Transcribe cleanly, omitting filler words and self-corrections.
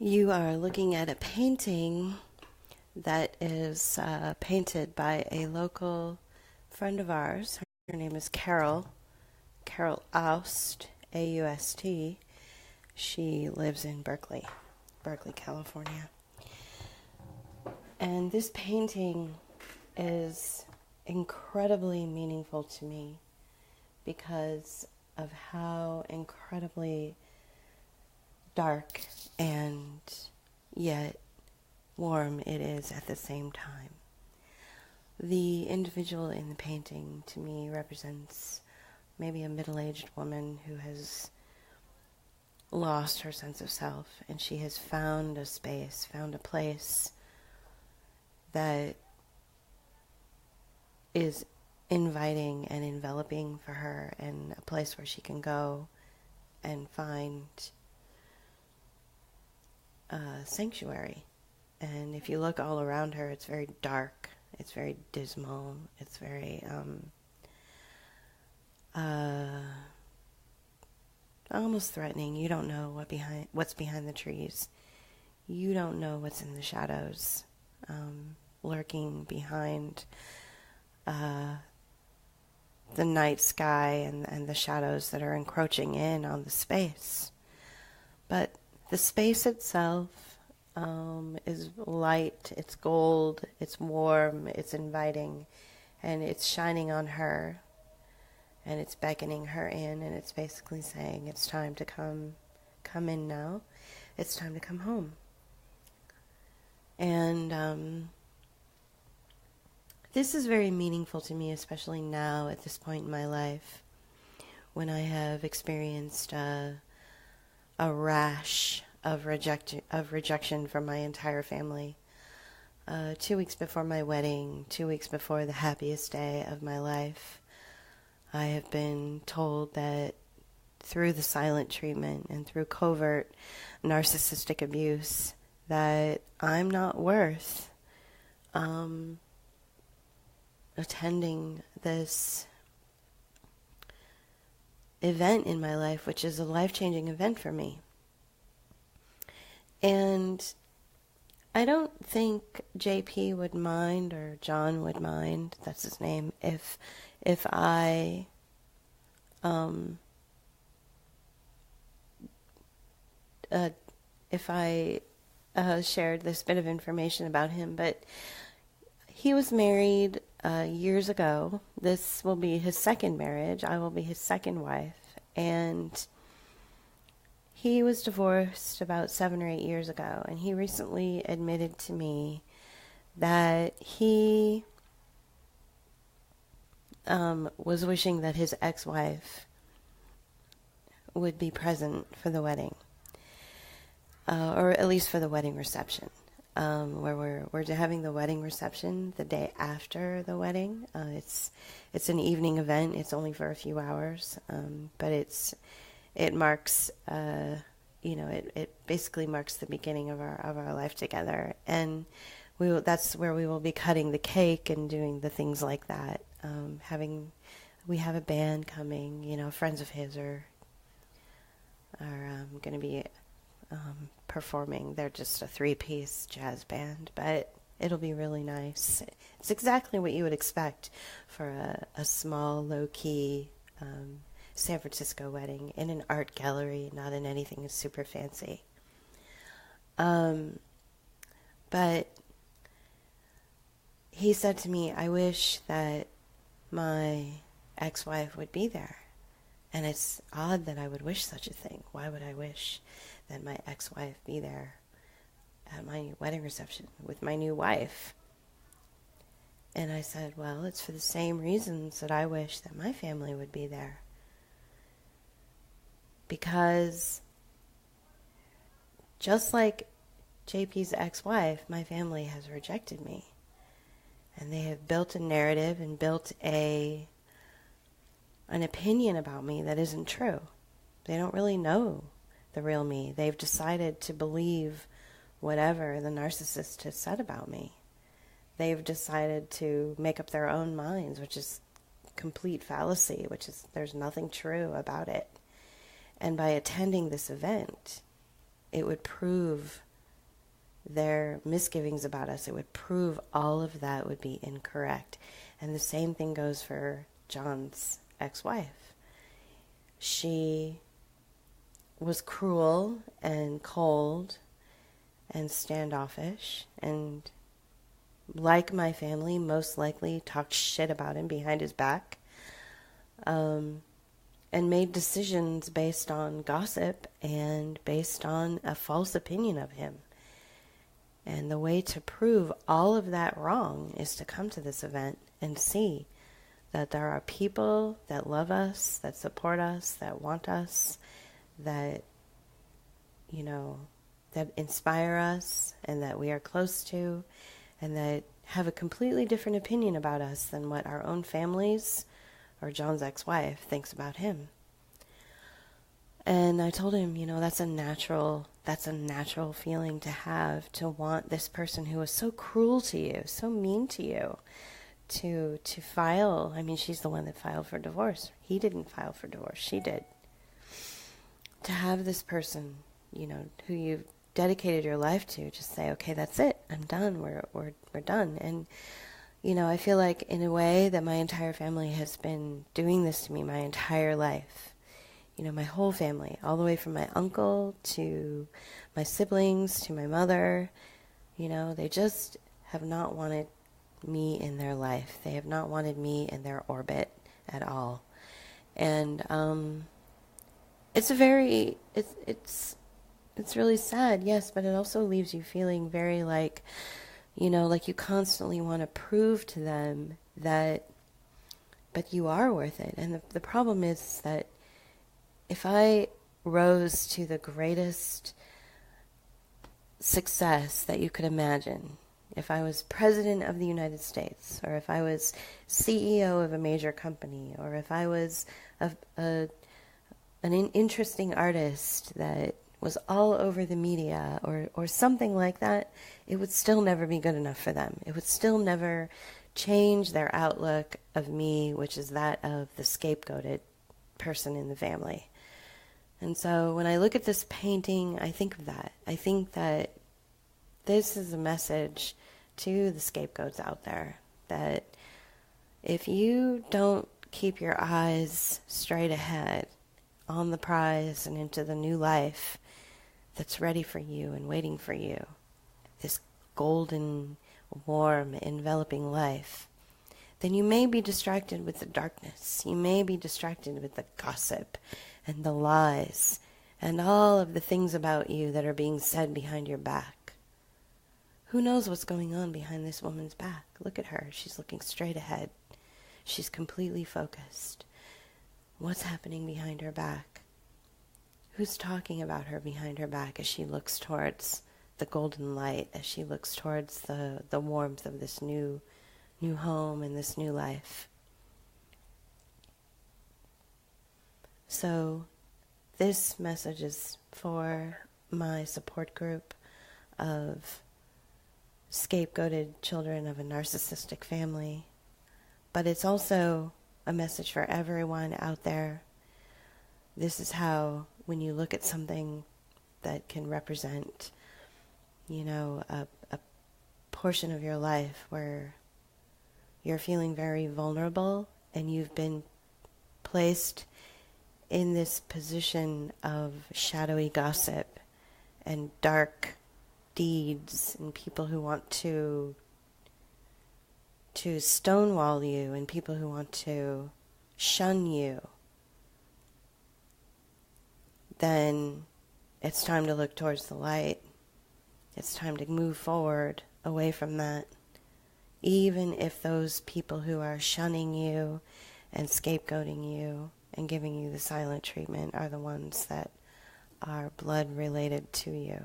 You are looking at a painting that is painted by a local friend of ours. Her name is Carol Aust, Aust. She lives in Berkeley, California. And this painting is incredibly meaningful to me because of how incredibly dark and yet warm it is at the same time. The individual in the painting to me represents maybe a middle-aged woman who has lost her sense of self, and she has found a space, found a place that is inviting and enveloping for her, and a place where she can go and find sanctuary. And if you look all around her, it's very dark, it's very dismal, it's very almost threatening. You don't know what's behind the trees. You don't know what's in the shadows, lurking behind the night sky and the shadows that are encroaching in on the space. But the space itself is light, it's gold, it's warm, it's inviting, and it's shining on her, and it's beckoning her in, and it's basically saying, it's time to come in now, it's time to come home. And this is very meaningful to me, especially now at this point in my life, when I have experienced a rash of rejection from my entire family. 2 weeks before my wedding, 2 weeks before the happiest day of my life, I have been told that through the silent treatment and through covert narcissistic abuse that I'm not worth attending this event in my life, which is a life-changing event for me. And I don't think JP would mind, or John would mind, that's his name, if I shared this bit of information about him. But he was married years ago. This will be his second marriage. I will be his second wife. And he was divorced about 7 or 8 years ago, and he recently admitted to me that he was wishing that his ex-wife would be present for the wedding, or at least for the wedding reception, where we're having the wedding reception the day after the wedding. It's an evening event. It's only for a few hours, but it marks, it basically marks the beginning of our life together, and that's where we will be cutting the cake and doing the things like that. We have a band coming. Friends of his are going to be performing. They're just a 3-piece jazz band, but it'll be really nice. It's exactly what you would expect for a small, low-key San Francisco wedding in an art gallery, not in anything super fancy. But he said to me, I wish that my ex-wife would be there. And it's odd that I would wish such a thing. Why would I wish that my ex-wife be there at my wedding reception with my new wife? And I said, well, it's for the same reasons that I wish that my family would be there. Because just like JP's ex-wife, my family has rejected me. And they have built a narrative and built an opinion about me that isn't true. They don't really know the real me. They've decided to believe whatever the narcissist has said about me. They've decided to make up their own minds, which is complete fallacy, which is there's nothing true about it. And by attending this event, it would prove their misgivings about us. It would prove all of that would be incorrect. And the same thing goes for John's ex-wife. She was cruel and cold and standoffish, and like my family, most likely talked shit about him behind his back, and made decisions based on gossip and based on a false opinion of him. And the way to prove all of that wrong is to come to this event and see that there are people that love us, that support us, that want us, that, you know, that inspire us and that we are close to, and that have a completely different opinion about us than what our own families or John's ex-wife thinks about him. And I told him, you know, that's a natural feeling to have, to want this person who was so cruel to you, so mean to you, to file. I mean, she's the one that filed for divorce. He didn't file for divorce. She did. To have this person, you know, who you've dedicated your life to, just say, okay, that's it. I'm done. We're done. And, you know, I feel like in a way that my entire family has been doing this to me my entire life. You know, my whole family, all the way from my uncle to my siblings to my mother, you know, they just have not wanted me in their life. They have not wanted me in their orbit at all. And it's really sad, yes, but it also leaves you feeling very like, you know, like you constantly want to prove to them that, but you are worth it. And the problem is that if I rose to the greatest success that you could imagine, if I was president of the United States, or if I was CEO of a major company, or if I was an interesting artist that was all over the media, or something like that, it would still never be good enough for them. It would still never change their outlook of me, which is that of the scapegoated person in the family. And so when I look at this painting, I think of that. I think that this is a message to the scapegoats out there, that if you don't keep your eyes straight ahead on the prize and into the new life that's ready for you and waiting for you, this golden, warm, enveloping life, then you may be distracted with the darkness. You may be distracted with the gossip and the lies and all of the things about you that are being said behind your back. Who knows what's going on behind this woman's back? Look at her. She's looking straight ahead. She's completely focused. What's happening behind her back? Who's talking about her behind her back as she looks towards the golden light, as she looks towards the warmth of this new home and this new life? So this message is for my support group of scapegoated children of a narcissistic family, but it's also a message for everyone out there. This is how, when you look at something that can represent, you know, a portion of your life where you're feeling very vulnerable and you've been placed in this position of shadowy gossip and dark deeds and people who want to stonewall you and people who want to shun you, then it's time to look towards the light. It's time to move forward away from that. Even if those people who are shunning you and scapegoating you and giving you the silent treatment are the ones that are blood related to you.